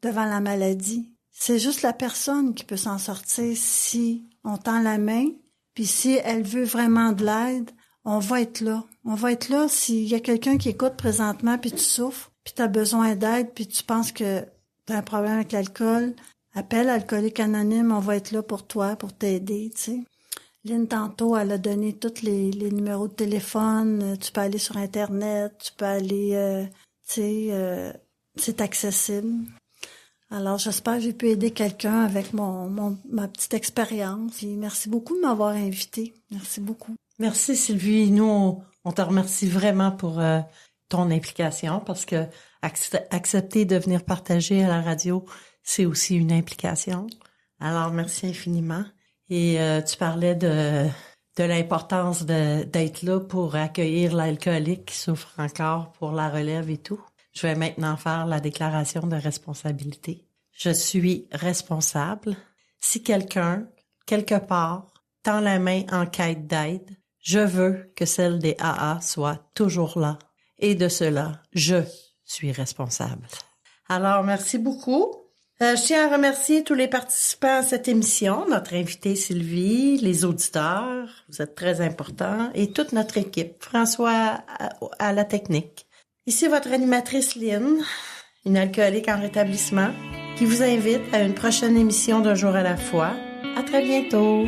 la maladie. C'est juste la personne qui peut s'en sortir si on tend la main, puis si elle veut vraiment de l'aide, on va être là. On va être là s'il y a quelqu'un qui écoute présentement, puis tu souffres, puis tu as besoin d'aide, puis tu penses que tu as un problème avec l'alcool. Appelle Alcooliques Anonymes, on va être là pour toi, pour t'aider, tu sais. Lynn, tantôt, elle a donné tous les numéros de téléphone. Tu peux aller sur Internet, tu peux aller, tu sais, c'est accessible. Alors, j'espère que j'ai pu aider quelqu'un avec ma petite expérience. Puis merci beaucoup de m'avoir invitée. Merci beaucoup. Merci, Sylvie. Nous, on te remercie vraiment pour ton implication parce que accepter de venir partager à la radio, c'est aussi une implication. Alors, merci infiniment. Et tu parlais de l'importance d'être là pour accueillir l'alcoolique qui souffre encore pour la relève et tout. Je vais maintenant faire la déclaration de responsabilité. Je suis responsable. Si quelqu'un, quelque part, tend la main en quête d'aide, je veux que celle des AA soit toujours là. Et de cela, je suis responsable. Alors, merci beaucoup. Je tiens à remercier tous les participants à cette émission, notre invitée Sylvie, les auditeurs, vous êtes très importants, et toute notre équipe, François à la technique. Ici votre animatrice Lynn, une alcoolique en rétablissement. qui vous invite à une prochaine émission d'Un jour à la fois. À très bientôt!